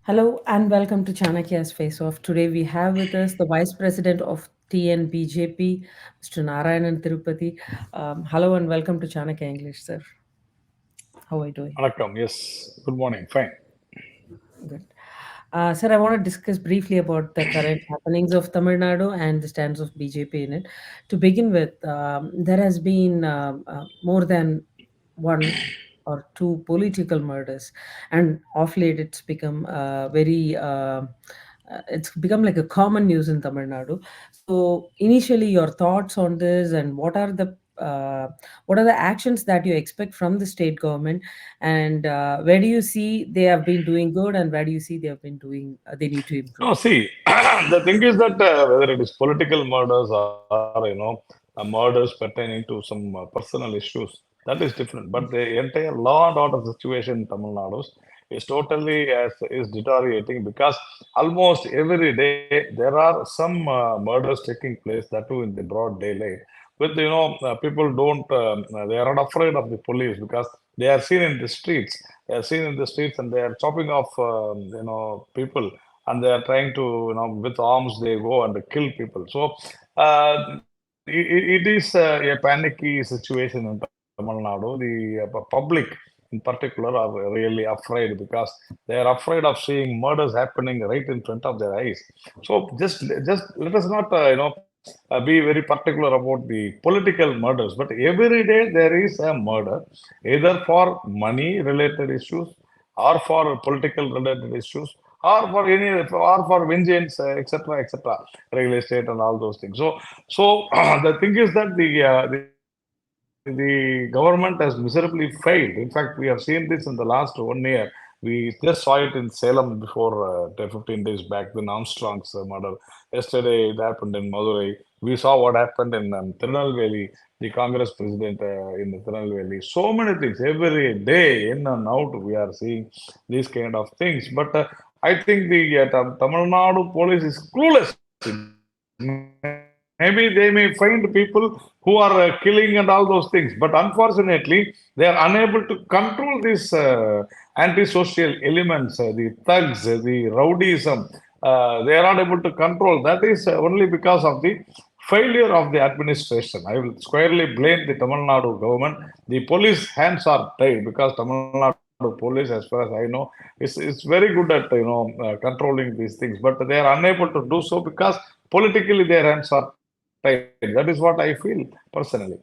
Hello and welcome to Chanakya's Face Off. Today we have with us the Vice President of TNBJP, Mr. Narayanan Tirupathy. Hello and welcome to Chanakya English, sir. How are you doing? Vanakkam. Yes. Good morning. Fine. Good. Sir, I want to discuss briefly about the current happenings of Tamil Nadu and the stance of BJP in it. To begin with, there has been more than one or two political murders, and of late it's become like a common news in Tamil Nadu. So, initially, your thoughts on this, and what are the actions that you expect from the state government, and where do you see they have been doing good, and where do you see they have been doing they need to No, improve? see, the thing is that whether it is political murders or, murders pertaining to some personal issues, that is different. But the entire law and order situation in Tamil Nadu is totally is deteriorating because almost every day there are some murders taking place, that too in the broad daylight. With people don't they are not afraid of the police because they are seen in the streets. They are seen in the streets and they are chopping off people, and they are trying to, with arms they go and kill people. So it is a panicky situation in Tamil Nadu. The public in particular are really afraid because they are afraid of seeing murders happening right in front of their eyes. So just let us not be very particular about the political murders, but every day there is a murder, either for money related issues, or for political related issues, or for any, or for vengeance, etc., etc., real estate and all those things. So the thing is that the government has miserably failed. In fact, we have seen this in the last 1 year. We just saw it in Salem before 15 days back, the Armstrong's murder. Yesterday, it happened in Madurai. We saw what happened in Tirunelveli, the Congress president in Tirunelveli. So many things. Every day, in and out, we are seeing these kind of things. But I think the Tamil Nadu police is clueless. Maybe they may find people who are killing and all those things. But unfortunately, they are unable to control these antisocial elements, the thugs, the rowdyism. They are not able to control. That is only because of the failure of the administration. I will squarely blame the Tamil Nadu government. The police hands are tied because Tamil Nadu police, as far as I know, is very good at controlling these things, but they are unable to do so because politically their hands are tied. That is what I feel personally.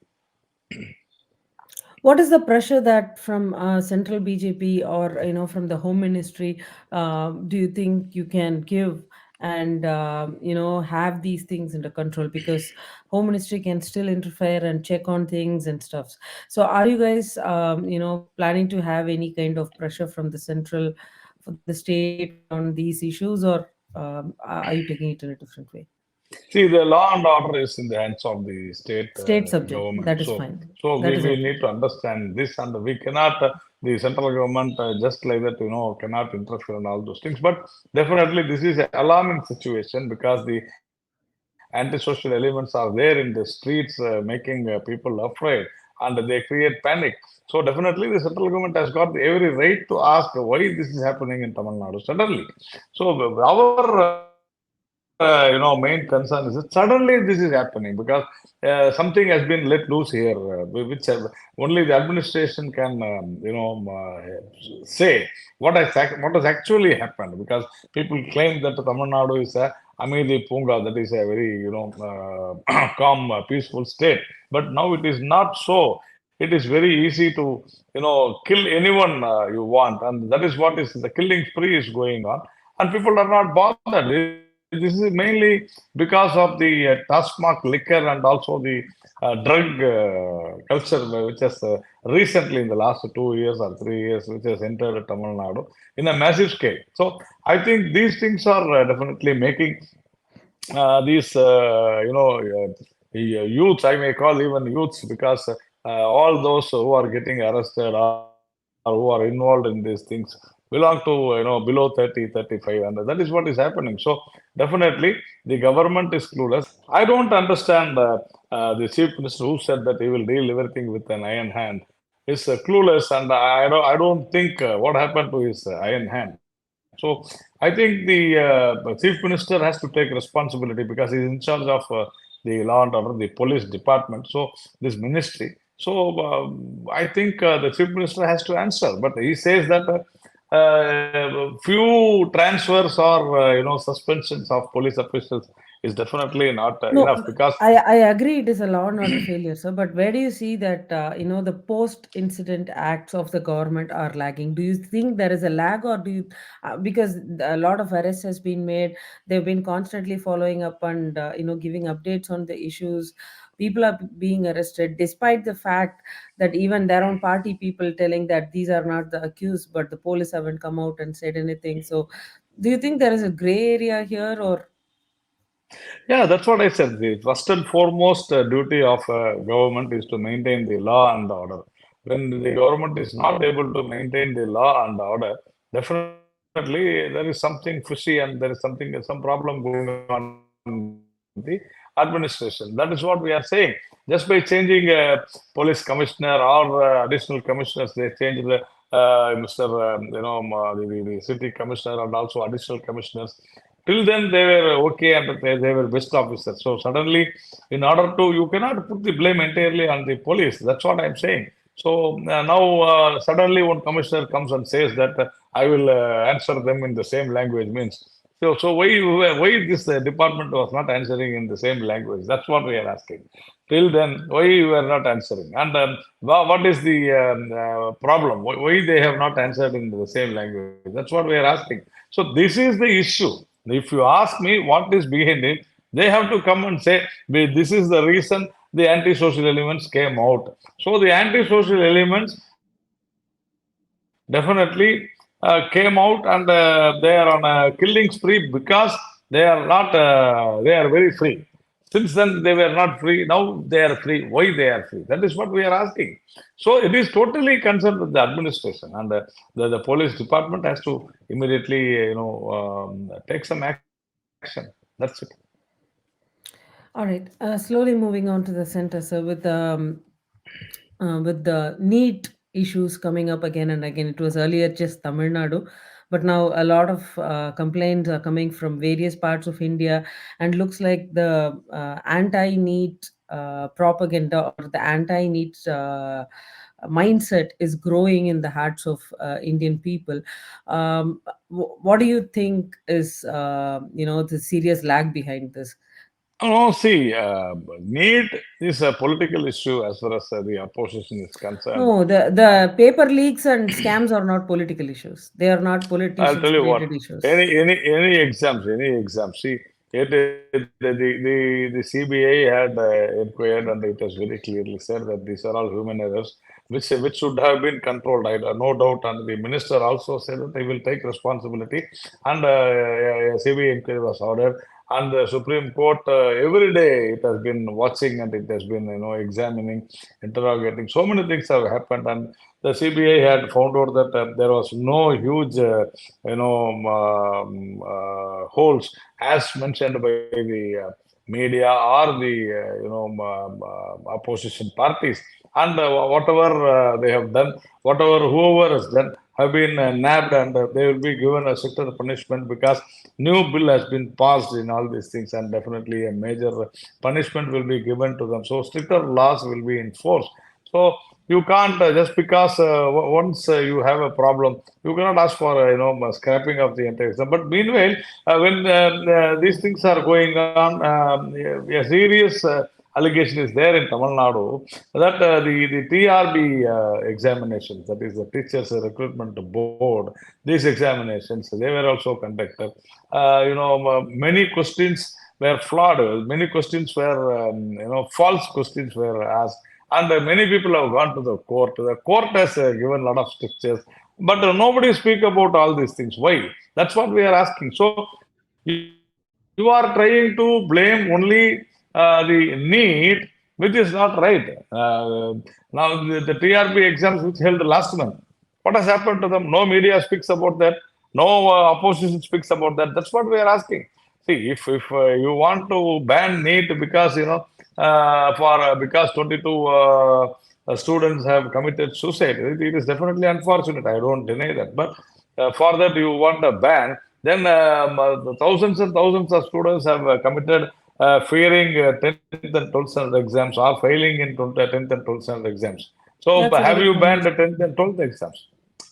What is the pressure that from central BJP or from the Home Ministry do you think you can give and have these things under control, because Home Ministry can still interfere and check on things and stuff. So are you guys planning to have any kind of pressure from the central for the state on these issues, or are you taking it in a different way? See, the law and order is in the hands of the state State subject, government. that is So, fine. so That we, is we okay. need to understand this, and we cannot, the central government just like that, cannot interfere in all those things. But definitely, this is an alarming situation because the antisocial elements are there in the streets, making people afraid, and they create panic. So definitely, the central government has got every right to ask why this is happening in Tamil Nadu suddenly. So our main concern is that suddenly this is happening because something has been let loose here, which only the administration can say what has actually happened. Because people claim that Tamil Nadu is a Amidi Punga, that is a very calm, peaceful state. But now it is not so. It is very easy to kill anyone you want, and that is what is the killing spree is going on, and people are not bothered. This is mainly because of the Tasmak liquor and also the drug culture, which has recently in the last 2 years or 3 years, which has entered Tamil Nadu in a massive scale. So I think these things are definitely making these youths, I may call even youths, because all those who are getting arrested or who are involved in these things belong to below 30, 35, and that is what is happening. So definitely the government is clueless. I don't understand the chief minister who said that he will deal everything with an iron hand is clueless, and I don't think what happened to his iron hand. So I think the chief minister has to take responsibility because he's in charge of the law and order, the police department. So this ministry. So I think the chief minister has to answer, but he says that few transfers or suspensions of police officials is definitely not No, enough because I agree it is a law and order failure, sir. But where do you see that the post-incident acts of the government are lagging? Do you think there is a lag, or do you because a lot of arrests has been made, they've been constantly following up and giving updates on the issues. People are being arrested despite the fact that even their own party people telling that these are not the accused, but the police haven't come out and said anything. So, do you think there is a gray area here, or yeah, that's what I said. The first and foremost duty of government is to maintain the law and order. When the government is not able to maintain the law and order, definitely there is something fishy and there is some problem going on in the administration. That is what we are saying. Just by changing police commissioner or additional commissioners, they changed the city commissioner and also additional commissioners. Till then, they were okay and they were best officers. So suddenly, in order to, you cannot put the blame entirely on the police. That's what I'm saying. So now suddenly one commissioner comes and says that I will answer them in the same language means. So why this department was not answering in the same language? That's what we are asking. Till then, why you are not answering? And what is the problem? Why they have not answered in the same language? That's what we are asking. So this is the issue. If you ask me what is behind it, they have to come and say, this is the reason the anti-social elements came out. So the anti-social elements definitely came out and they are on a killing spree because they are very free. Since then, they were not free. Now they are free. Why they are free? That is what we are asking. So it is totally concerned with the administration, and the police department has to immediately, take some action. That's it. all right? Slowly moving on to the center, so with the NEET issues coming up again and again. It was earlier just Tamil Nadu, but now a lot of complaints are coming from various parts of India, and looks like the anti-NEET propaganda or the anti-NEET mindset is growing in the hearts of Indian people. What do you think is the serious lag behind this? No, see, need is a political issue as far as the opposition is concerned. No, the paper leaks and scams are not political issues. They are not I'll politicians tell you what. created issues. Any exams. See, the CBI had inquired, and it has very clearly said that these are all human errors, which should have been controlled. I no doubt, and the minister also said that they will take responsibility, and CBI inquiry was ordered. And the Supreme Court every day it has been watching and it has been examining, interrogating. So many things have happened, and the CBI had found out that there was no huge holes as mentioned by the media or the opposition parties. And whatever they have done, whatever whoever has done, have been nabbed, and they will be given a stricter punishment because new bill has been passed in all these things, and definitely a major punishment will be given to them. So stricter laws will be enforced. So you can't just because once you have a problem, you cannot ask for scrapping of the entire system. But meanwhile, when these things are going on, a serious allegation is there in Tamil Nadu that the TRB examinations, that is the Teachers Recruitment Board, these examinations, they were also conducted. Many questions were flawed. Many questions were, false questions were asked. And many people have gone to the court. The court has given a lot of strictures, but nobody speak about all these things. Why? That's what we are asking. So you are trying to blame only the need, which is not right. Now the TRB exams which held last month, what has happened to them? No media speaks about that. No opposition speaks about that. That's what we are asking. See, if you want to ban NEET because for because 22 students have committed suicide, it is definitely unfortunate. I don't deny that. But For that, you want a ban. Then thousands and thousands of students have committed fearing 10th and 12th standard exams or failing in 10th and 12th standard exams. So That's a have very you banned common. the 10th and 12th exams?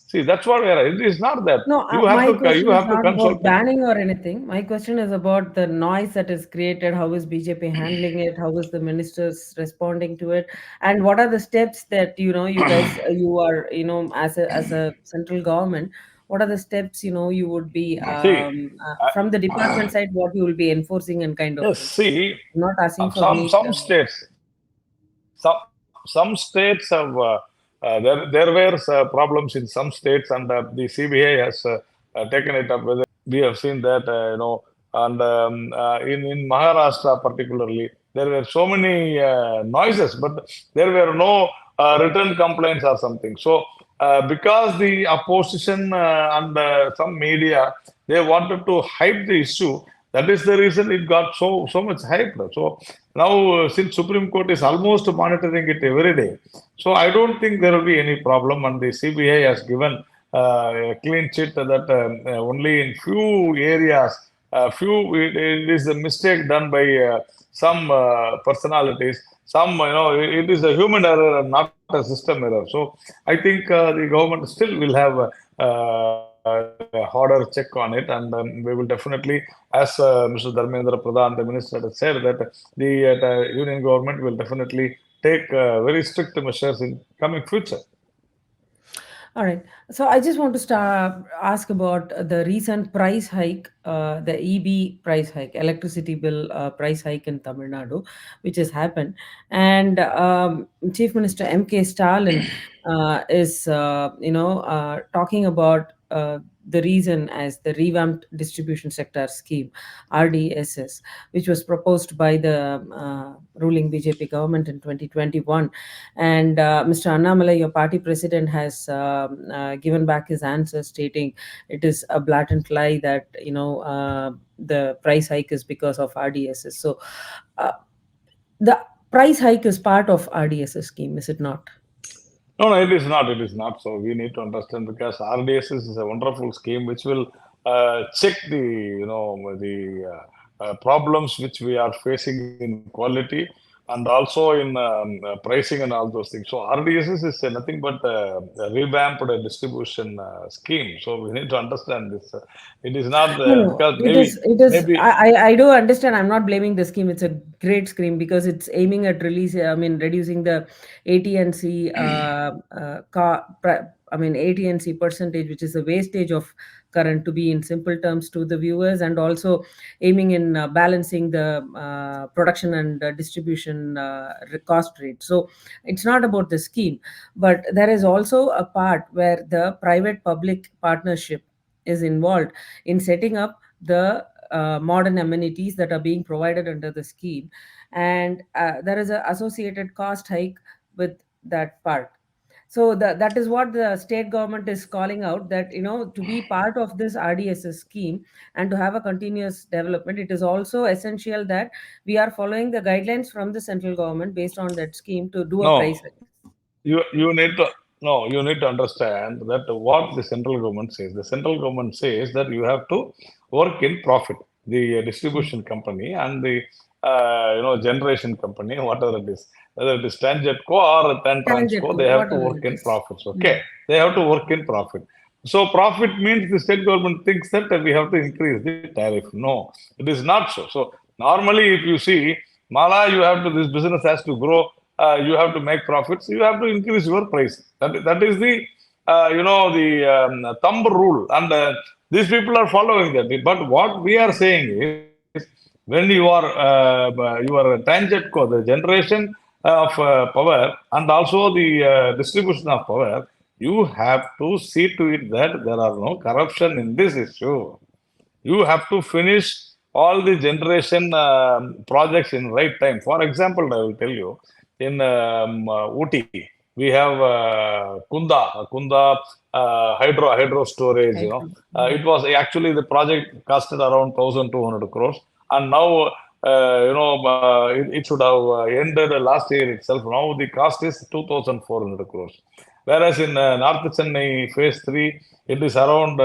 See, that's what we are. It is not that No, my you question is have to not consult about with. banning or anything. My question is about the noise that is created. How is BJP handling it? How is the ministers responding to it? And what are the steps that you guys, you are, as a central government, what are the steps you would be See, from the department side, what you will be enforcing and kind of yes. thing. See, I'm not asking for some any. states, some states have there were problems in some states, and the CBI has taken it up. Whether we have seen that and in Maharashtra particularly, there were so many noises, but there were no written complaints or something. So because the opposition and some media, they wanted to hype the issue. That is the reason it got so much hype. So now, since Supreme Court is almost monitoring it every day, so I don't think there will be any problem. And the CBI has given a clean sheet that only in few areas, it is a mistake done by some personalities. Some, it is a human error and not a system error. So I think the government still will have a harder check on it, and we will definitely, as Mr. Dharmendra Pradhan, the minister, has said that the union government will definitely take very strict measures in coming future. All right. So I just want to ask about the recent price hike, the EB price hike, electricity bill price hike in Tamil Nadu, which has happened. And Chief Minister MK Stalin is, talking about the reason as the revamped distribution sector scheme, RDSS, which was proposed by the ruling BJP government in 2021. And Mr. Annamalai, your party president, has given back his answer, stating it is a blatant lie that the price hike is because of RDSS. So uh, the price hike is part of RDSS scheme, is it not? No, no, it is not. It is not. So we need to understand, because RDSS is a wonderful scheme which will check the problems which we are facing in quality, and also in pricing and all those things. So RDSS is nothing but a revamped distribution scheme. So we need to understand this. It is not No, no, because it is. It is. maybe I do understand. I'm not blaming the scheme. It's a great scheme because it's aiming at reducing the AT&C AT&C percentage, which is the wastage of current, to be in simple terms to the viewers, and also aiming in balancing the production and distribution cost rate. So it's not about the scheme, but there is also a part where the private public partnership is involved in setting up the modern amenities that are being provided under the scheme, and there is a associated cost hike with that part. So that is what the state government is calling out, that to be part of this RDSS scheme and to have a continuous development, it is also essential that we are following the guidelines from the central government based on that scheme to do a no. price hike. You need to no, you need to understand that what the central government says. The central government says that you have to work in profit. The distribution company and the generation company, whatever it is, whether it is Tangedco or Transco, Tangent, they have to whatever work it in is. profits. Okay, Mm. they have to work in profit. So profit means the state government thinks that we have to increase the tariff. No, it is not so. So normally, if you see, Mala, this business has to grow, you have to make profits, you have to increase your price. That is the thumb rule, and these people are following that. But what we are saying is, when your Tangentco, the generation of power, and also the distribution of power, you have to see to it that there are no corruption in this issue. You have to finish all the generation projects in right time. For example, I will tell you, in Uti, we have Kunda hydro storage. Right. It was actually, the project costed around 1,200 crores, and now it should have ended last year itself. Now the cost is 2,400 crores. Whereas in North Chennai phase 3, it is around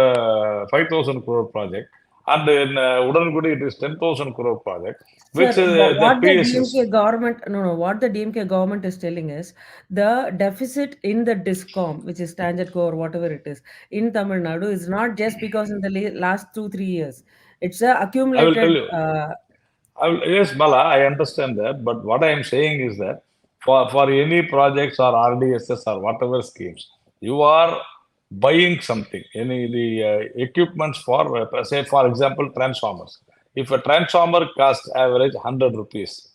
5,000 crore project. And in Udangudi, it is 10,000 crore project, Sir, which the what the PSS. DMK government, no, no, what the DMK government is telling is the deficit in the discom, which is Tangedco or whatever it is, in Tamil Nadu is not just because in the last 2, 3 years. It's a I will tell accumulated. you. Yes, Bala, I understand that, but what I am saying is that for any projects or RDSS or whatever schemes, you are buying something, any the equipments for, say, for example, transformers. If a transformer costs average 100 rupees,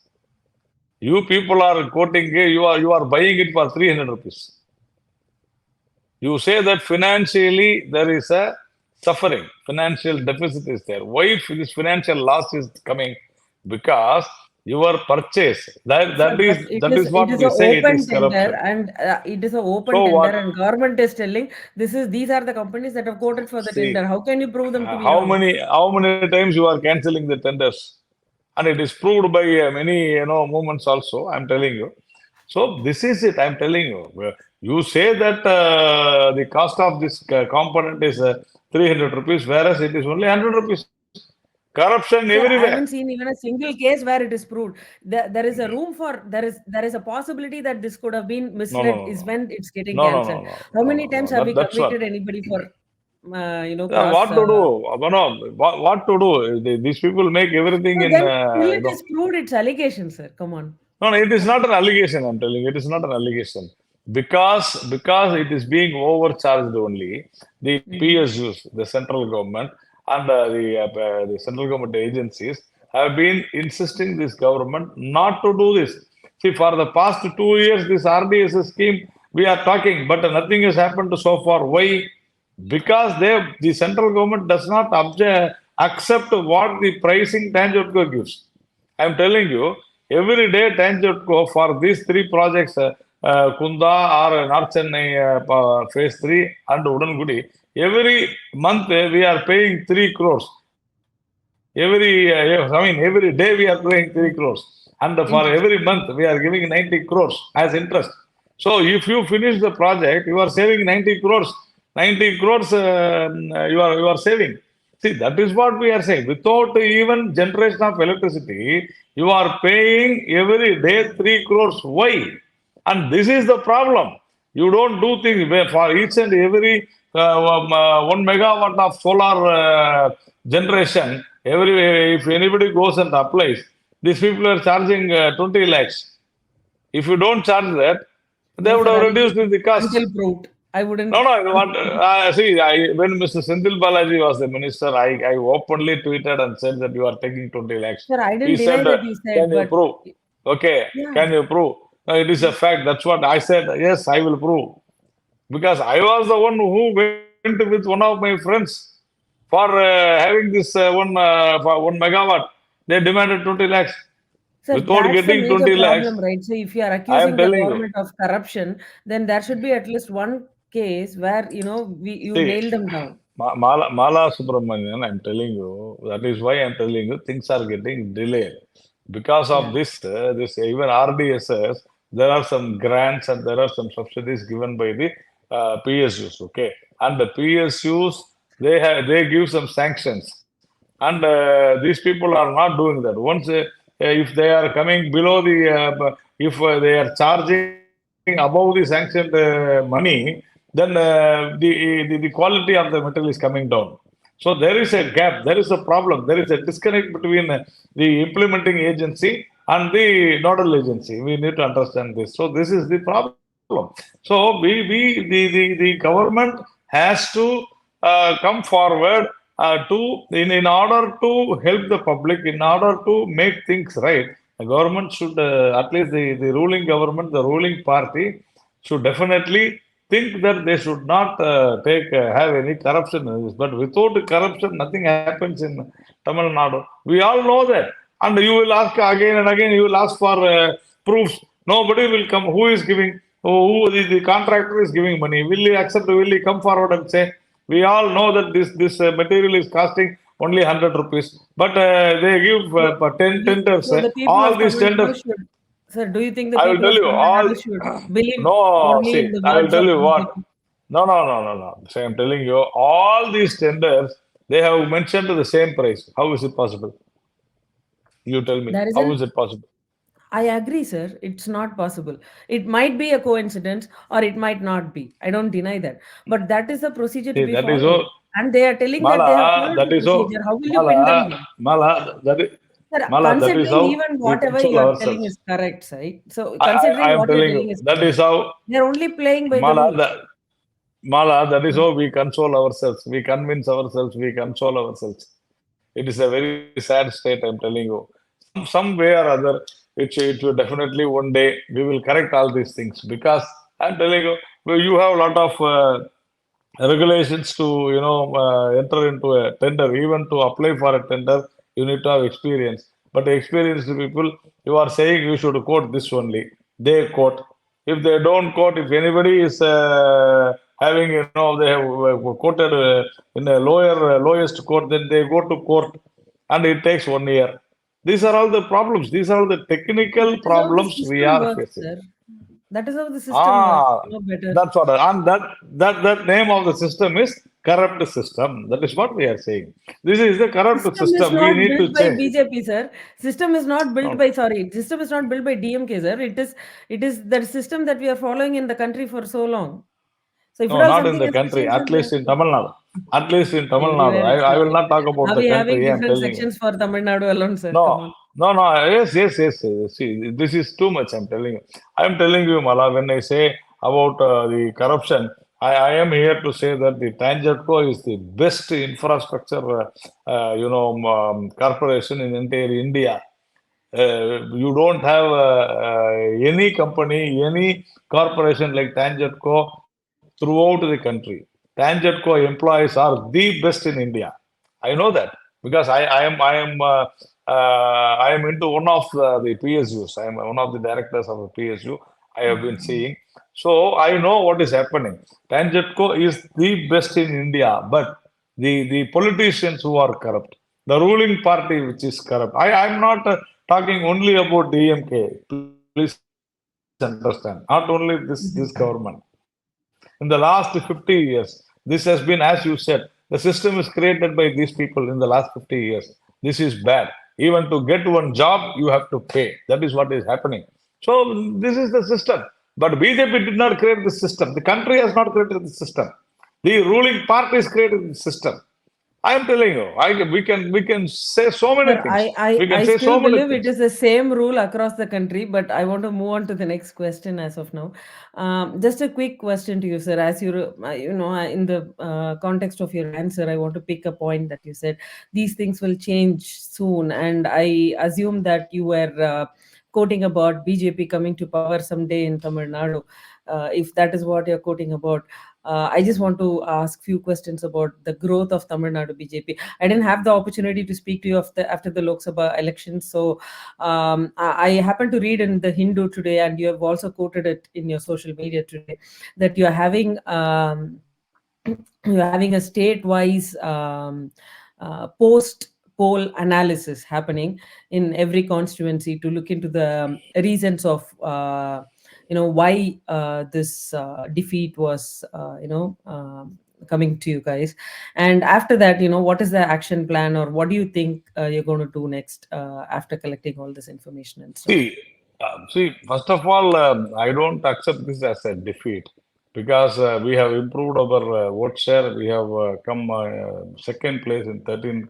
you people are quoting, you are buying it for 300 rupees. You say that financially there is a suffering, financial deficit is there. Why this financial loss is coming? Because your purchase, that Sir, that is but that is it what is we an say, it is open tender, corruption. and it is an open So tender, what? and government is telling these are the companies that have quoted for the See, tender. How can you prove them to be how wrong? many times you are canceling the tenders, and it is proved by many movements also. I'm telling you. So this is it. I'm telling you. You say that the cost of this component is 300 rupees, whereas it is only 100 rupees. Corruption Sir, everywhere. I haven't seen even a single case where it is proved. There is a room for there is a possibility that this could have been No, no, misled no, is no, when it's getting no, no, no, cancelled. no, How no, many no, times no. have we That's what. convicted anybody for What cross? to do? No, what to do? These people make everything So in then till it is proved, it's allegation, sir. Come on. No, no, it is not an allegation. I'm telling you, it is not an allegation because it is being overcharged only. The Mhm. PSUs, the central government, and the central government agencies have been insisting this government not to do this. See, for the past 2 years, this RDSS scheme we are talking, but nothing has happened so far. Why? Because the central government does not accept what the pricing Tangedco gives. I'm telling you, every day Tangedco for these three projects, Kunda or North Chennai phase 3 and Udangudi, every month we are paying 3 crores. Every day we are paying 3 crores. And for every Interest. month we are giving 90 crores as interest. So if you finish the project, you are saving 90 crores. 90 crores you are saving. See, that is what we are saying. Without even generation of electricity, you are paying every day 3 crores. Why? And this is the problem. You don't do things for each and every 1 megawatt of solar generation. If anybody goes and applies, these people are charging 20 lakhs. If you don't charge that, they No, would sir, have reduced allegation the cost. until proved. I No, wouldn't. no. See, when Mr. Senthil Balaji was the minister, I openly tweeted and said that you are taking 20 lakhs. Sir, I He didn't deny said, that you said, "Can you but prove?" Okay, yeah. can you prove? No, it is a fact. That's what I said. Yes, I will prove because I was the one who went with one of my friends for having this for 1 megawatt. They demanded 20 lakhs. Sir, Without that's the getting major 20 lakhs, problem, right? So if you are I am accusing the telling you. government of corruption, then there should be at least one case where you See, nail them down. Mala Subramanian, I'm telling you, that is why I'm telling you, things are getting delayed. Because Yeah. of this even RDSS, there are some grants and there are some subsidies given by the PSUs, okay? And the PSUs, they give some sanctions. And these people are not doing that. Once, if they are coming below if they are charging above the sanctioned money, then the quality of the material is coming down. So there is a gap, there is a problem, there is a disconnect between the implementing agency and the nodal agency. We need to understand this. So this is the problem. So the government has to come forward in order to help the public, in order to make things right. The government should at least the ruling government, the ruling party should definitely think that they should not take have any corruption in this. But without corruption, nothing happens in Tamil Nadu. We all know that. And you will ask again and again, you will ask for proofs. Nobody will come. Who is giving? Who the contractor is giving money? Will he accept? Will he come forward and say, we all know that this material is costing only 100 rupees, but they give So, 10 tenders. so the people All of these Tamil tenders, Nadu should, Sir, do you think the I will people tell of you Tamil all. Nadu should believe No, only in see, the I will words tell of you what. BJP? No, no, no, no, no. See, I'm telling you, all these tenders, they have mentioned the same price. How is it possible? You tell me. There is How an is it possible? I agree, sir. It's not possible. It might be a coincidence or it might not be. I don't deny that. But that is the procedure to See, be that is followed. so. And they are telling that they have Mala, followed that the is so. procedure. How will you pin them Mala, down? Mala, that is, Sir, Mala, that is considering how even we whatever you control are telling ourselves. is correct, right? So I considering am what you're telling telling you, is that correct, is how, they're only playing by the Mala, rules. that, Mala, that is how we control ourselves. We convince ourselves, we control ourselves. It is a very sad state, I'm telling you. Some way or other, it will definitely one day we will correct all these things because I'm telling you, well, you have a lot of regulations to enter into a tender. Even to apply for a tender, you need to have experience. But the experienced people, you are saying you should quote this only. They quote. If they don't quote, if anybody is having, they have quoted in a lowest court, then they go to court, and it takes 1 year. These are all the problems. These are all the But technical that is how the problems we system are works, facing. sir. That is how the system works. Ah, No better. that's what, and that name of the system is corrupt system. That is what we are saying. This is the corrupt System is system. We not need built to by change. BJP, sir. System is not built No, by sorry. System is not built by DMK, sir. It is the system that we are following in the country for so long. So if at no, all not in something the has to country. change, then At we least have in to. Tamil Nadu. At least in Tamil Nadu. Everywhere it's I like will that. not talk about Are the we having country. I am different telling you. sections for Tamil Nadu alone, sir? Come No, on. no, no. Yes, yes, yes, yes. See, this is too much. I'm telling you. I'm telling you, Mala. When I say about the corruption, I am here to say that the Tangedco is the best infrastructure, corporation in entire India. You don't have any company, any corporation like Tangentco throughout the country. Tangentco employees are the best in India. I know that because I am into one of the PSUs. I am one of the directors of a PSU. I have been seeing, so I know what is happening. Tangentco is the best in India, but the politicians who are corrupt, the ruling party which is corrupt. I'm not talking only about DMK. Please understand. Not only this government. In the last 50 years, this has been, as you said, the system is created by these people in the last 50 years. This is bad. Even to get one job, you have to pay. That is what is happening. So this is the system. But BJP did not create the system. The country has not created the system. The ruling party has created the system. I am telling you, we can say so many Sir, things. We can I say so still many believe it things. is the same rule across the country, but I want to move on to the next question as of now. Just a quick question to you, sir. As in the context of your answer, I want to pick a point that you said these things will change soon, and I assume that you were quoting about BJP coming to power someday in Tamil Nadu. If that is what you're quoting about, I just want to ask few questions about the growth of Tamil Nadu BJP. I didn't have the opportunity to speak to you after the Lok Sabha elections. So I happened to read in the Hindu today, and you have also quoted it in your social media today, that you're having you're having a state-wise post poll analysis happening in every constituency to look into the reasons of why this defeat was coming to you guys. And after that, what is the action plan, or what do you think you're going to do next after collecting all this information and stuff? First of all, I don't accept this as a defeat because we have improved our vote share. We have come second place in 13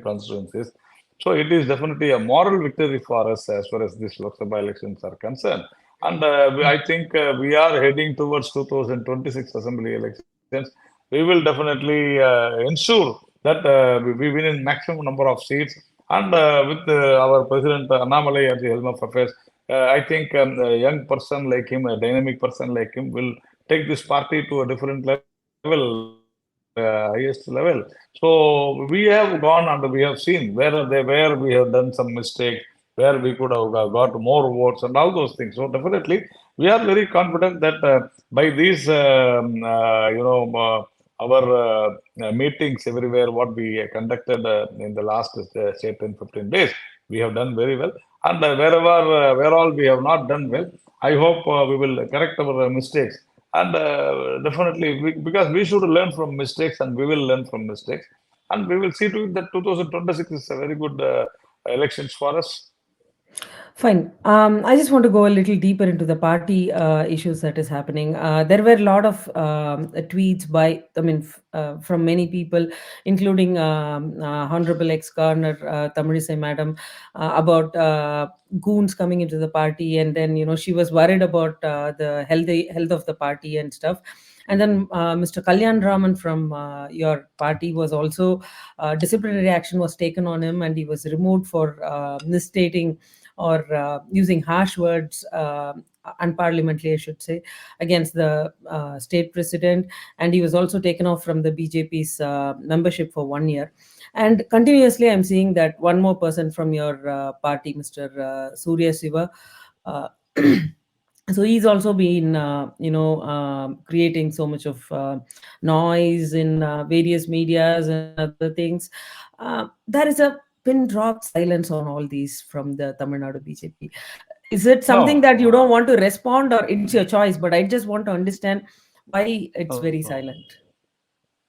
constituencies. So it is definitely a moral victory for us as far as these Lok Sabha elections are concerned. And I think we are heading towards 2026 assembly elections. We will definitely ensure that we win in maximum number of seats. And with our President Annamalai at the helm of affairs, I think a young person like him, a dynamic person like him, will take this party to a different level, highest level. So we have gone and we have seen where we have done some mistakes, where we could have got more votes and all those things. So definitely, we are very confident that by these, our meetings everywhere, what we conducted in the last, say, 10, 15 days, we have done very well. And where all we have not done well, I hope we will correct our mistakes. And definitely, because we should learn from mistakes, and we will learn from mistakes, and we will see to it that 2026 is a very good elections for us. Fine. I just want to go a little deeper into the party issues that is happening. There were a lot of tweets by, from many people, including Honorable ex-Governor Tamilisai Madam, about goons coming into the party, and then she was worried about the health of the party and stuff. And then Mr. Kalyan Raman from your party was also disciplinary action was taken on him, and he was removed for misstating or using harsh words, unparliamentary, I should say, against the state president. And he was also taken off from the BJP's membership for 1 year. And continuously, I'm seeing that one more person from your party, Mr. Surya Siva. Uh, so he's also been, creating so much of noise in various medias and other things. There is a pin drop silence on all these from the Tamil Nadu BJP. Is it something No, that you don't want to respond, or it's your choice? But I just want to understand why it's very no. silent.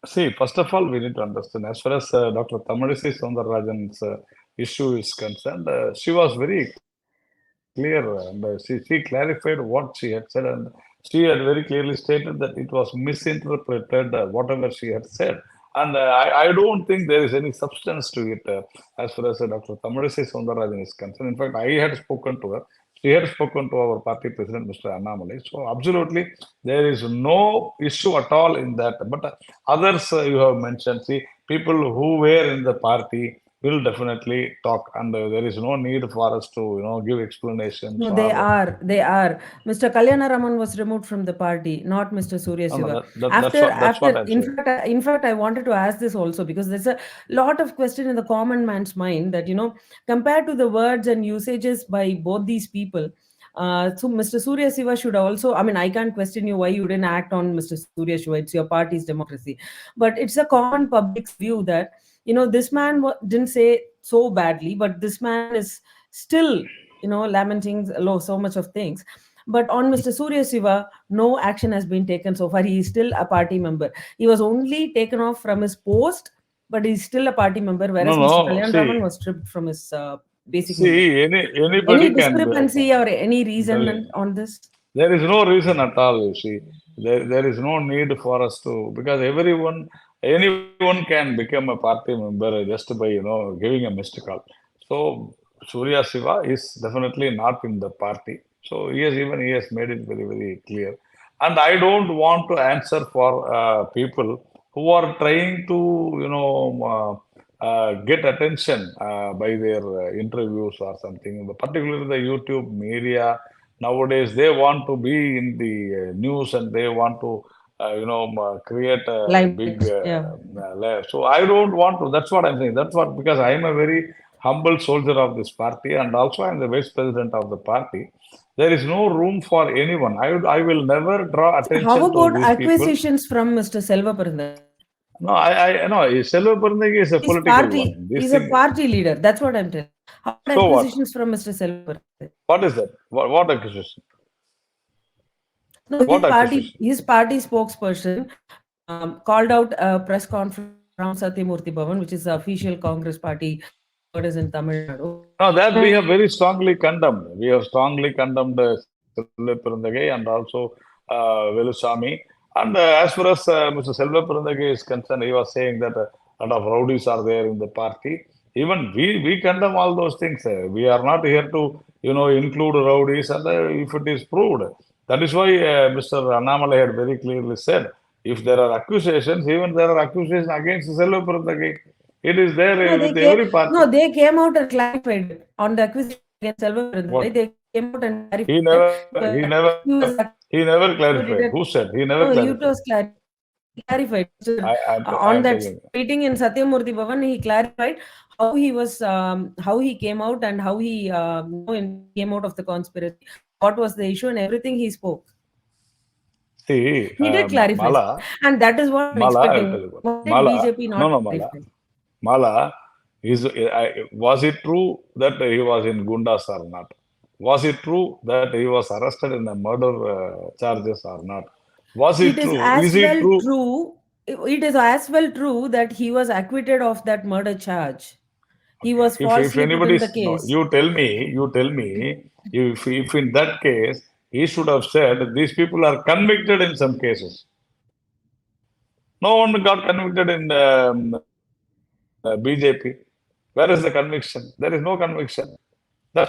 See, first of all, we need to understand as far as Dr. Tamilisai Soundararajan's issue is concerned, she was very clear and she clarified what she had said, and she had very clearly stated that it was misinterpreted, whatever she had said. And I don't think there is any substance to it as far as Dr. Tamilisai Soundararajan is concerned. In fact, I had spoken to her. She had spoken to our party president, Mr. Annamalai. So, absolutely, there is no issue at all in that. But others you have mentioned, see, people who were in the party will definitely talk, and there is no need for us to, give explanations No, they or are. They are. Mr. Kalyana Raman was removed from the party, not Mr. Surya no, no, Siva. that's what After, I'm saying. in fact, I wanted to ask this also because there's a lot of question in the common man's mind that compared to the words and usages by both these people. So Mr. Surya Siva should also. I mean, I can't question you why you didn't act on Mr. Surya Siva. It's your party's democracy, but it's a common public's view that this man didn't say so badly, but this man is still lamenting so much of things. But on Mr. Surya Siva, no action has been taken so far. He is still a party member. He was only taken off from his post, but he's still a party member, No, whereas Mr. no. Kalyan Raman was stripped from his basic membership. Anybody Any can discrepancy or any tell reason you. on this? There is no reason at all, you see. There is no need for us to, because anyone can become a party member just by, giving a missed call. So, Surya Siva is definitely not in the party. So, he has made it very, very clear. And I don't want to answer for people who are trying to, get attention by their interviews or something. Particularly the YouTube media nowadays, they want to be in the news, and they want to, create a big. Limelight. Yeah. So I don't want to. That's what I'm saying. That's what, because I am a very humble soldier of this party, and also I'm the vice president of the party. There is no room for anyone. I will never draw So how attention to about these people. acquisitions from Mr. Selva Perundakai? No, I no. Selva Perundagi is a He's political party. one. This He's a thing. party leader. That's what I'm telling. How about So what? acquisitions from Mr. Selva Perundakai? What is that? What accusation? No, What accusation? his party spokesperson called out a press conference around Satyamurthy Bhavan, which is the official Congress party headquarters in Tamil Nadu. No, that we And have very strongly condemned. We have strongly condemned Selva Perundagai and also Velusamy. And as far as Mr. Selva Perundagai is concerned, he was saying that a lot of rowdies are there in the party. Even we condemn all those things. We are not here to, include rowdies, and if it is proved. That is why Mr. Annamalai had very clearly said, if there are accusations, even there are accusations against Selva Perundagai, it is there no, with every party. they came out and clarified it on the acquisition against Selva Perundakai. What? They came out and He clarified never, that he never, he was he never clarified. accused. Who said? He never No, you clarified. was clarified. Sir. I On am that telling you. meeting in Satyamurthy Bhavan, he clarified how he came out and how he came out of the conspiracy. What was the issue and everything he spoke. See, He did clarify, sir. Mala, And that is what I'm Mala, I will expecting. tell you what. Why did Mala, BJP no, not no, Mala. clarify? Mala, Was it true that he was in Gundas or not? Was it true that he was arrested in the murder charges or not? Was It it is true? as Is it well true? true. It is as well true that he was acquitted of that murder charge. He Okay. was If falsely put in the anybody's no, case. you tell me, if in that case he should have said these people are convicted in some cases. No one got convicted in BJP. Where is the conviction? There is no conviction. That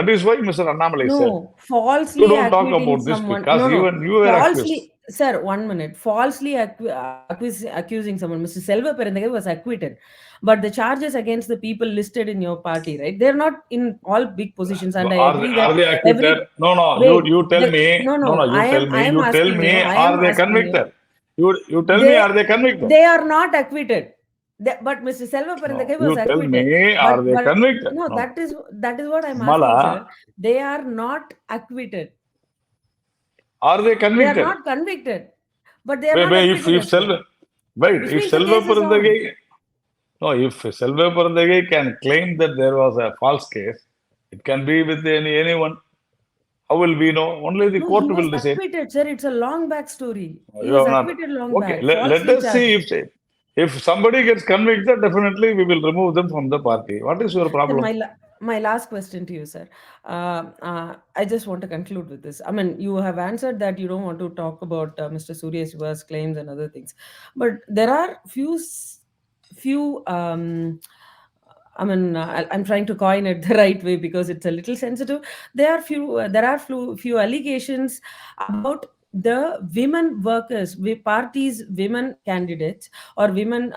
is why Mr. Annamale said, No, you don't talk about falsely this acquitting because someone. even No, you were no, accused. falsely, sir, 1 minute. Falsely accusing someone. Mr. Selva Perendagai was acquitted, but the charges against the people listed in your party, right? They're not in all big positions, and I agree Are that they acquitted? every No, no. wait, You tell the me. no, No, no. no. I am You tell asking me. you. I Are am they asking you. convicted? You tell me. They Are they convicted? they are not acquitted. But Mr. Selva No. Perendagai was You tell acquitted. me. Are they But convicted? no, No. that is what I'm asking, sir. Mala. They are not acquitted. Are they They are convicted? not convicted, but they are not acquitted If as well, Selva. Wait. which If means the Selva case is on. Perendagai. No. If Selva Perendagai can claim that there was a false case, it can be with anyone. How will we know? Only the No, he court was will decide. acquitted, sir. It's a long back story. He You was have not. acquitted long Okay, back, let falsely us see charged. if somebody gets convicted, definitely we will remove them from the party. What is your Then problem? my last question to you, sir. I just want to conclude with this. I mean, you have answered that you don't want to talk about Mr. Surya Shiva's claims and other things, but there are few. I'm trying to coin it the right way because it's a little sensitive. There are few allegations about the women workers, parties, women candidates, or women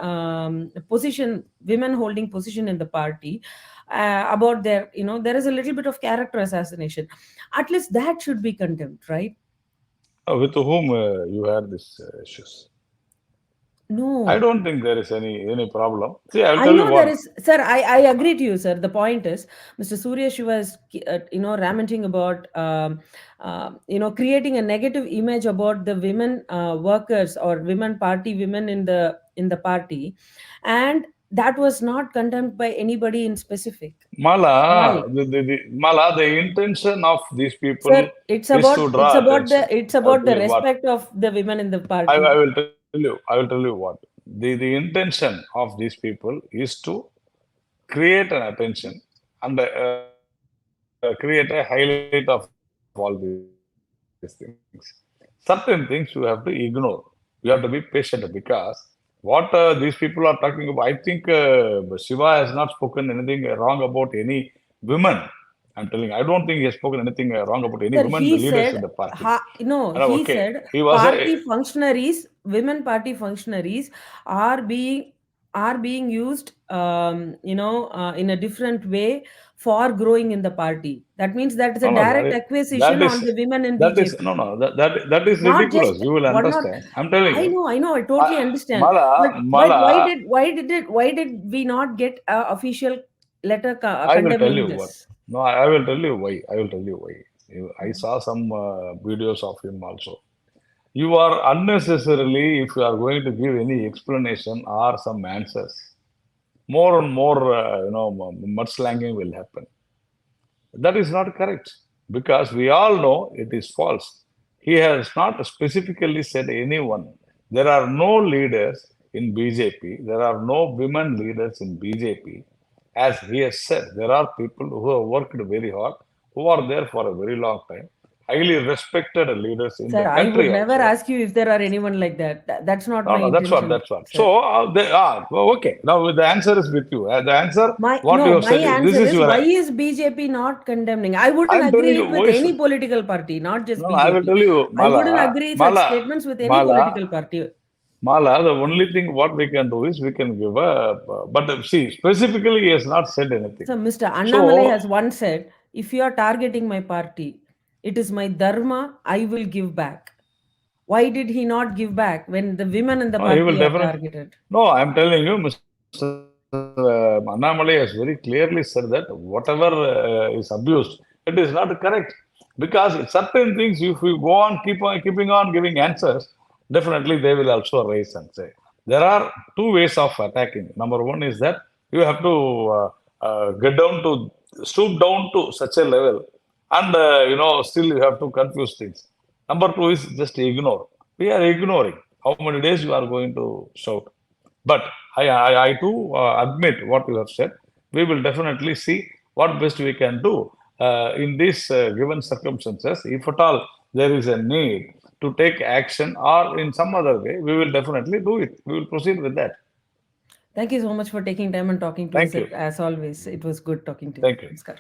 holding position in the party, about their, there is a little bit of character assassination. At least that should be condemned, right? With whom you had these issues? I No, don't think there is any problem. See, I will I tell you know there what. is, sir. I agree to you, sir. The point is, Mr. Surya Shiva is, lamenting about, creating a negative image about the women workers or women party women in the party, and that was not condemned by anybody in specific. Why, Mala, the intention of these sir? people It's is about to it's draw about the attention. it's I will about tell the you what. respect of the women in the party. I will tell you. I will tell you what. The intention of these people is to create an attention and create a highlight of all these things. Certain things you have to ignore. You have to be patient because what these people are talking about, I think Shiva has not spoken anything wrong about any women. I'm telling you, I don't think he has spoken anything wrong about any women, the leaders in the party. Sir, And he okay, said, he was a he said party functionaries, women party functionaries are being are being used, in a different way for growing in the party. That means that is no, a no, direct that acquisition is on the women in that is BJP. no, no, that is Not ridiculous. just You will one, not. understand. I'm telling you, I know, I totally understand. But but why Mala, did why did it why did we not get a official letter I will tell condemning you what. this? No, I will tell you why. I will tell you why. I saw some videos of him also. You are unnecessarily, if you are going to give any explanation or some answers, more and more, mudslanging will happen. That is not correct because we all know it is false. He has not specifically said anyone. There are no leaders in BJP. There are no women leaders in BJP. As he has said, there are people who have worked very hard, who are there for a very long time, highly respected leaders in Sir, the I would country never also. ask you if there are anyone like that. That's not No, my no, that's what, intention, that's what. sir. So, well, okay. Now the answer is with you. The answer, My what you no, have my said, this answer is is, your. why is BJP not condemning? I wouldn't I'm telling agree you, it with voice. any political party, not just No, I will BJP. tell you, I wouldn't agree such Mala, statements with any Mala, political party. Mala. The only thing what we can do is we can give a. But see, specifically, he has not said anything. So Mr. Annamalai So has once said, if you are targeting my party, it is my dharma, I will give back. Why did he not give back when the women in the no, he party will are definitely. targeted? No, I'm telling you, Mr. Annamalai has very clearly said that whatever is abused, it is not correct. Because certain things, if we go on, keeping on giving answers, definitely they will also raise and say. There are two ways of attacking. Number one is that You have to get down to stoop down to such a level, and still you have to confuse things. Number two is just ignore. We are ignoring how many days you are going to shout. But I too admit what you have said. We will definitely see what best we can do in these given circumstances. If at all there is a need to take action or in some other way, we will definitely do it. We will proceed with that. Thank you so much for taking time and talking to us. Thank you. As always, it was good talking to you. Thank you. Namaskar.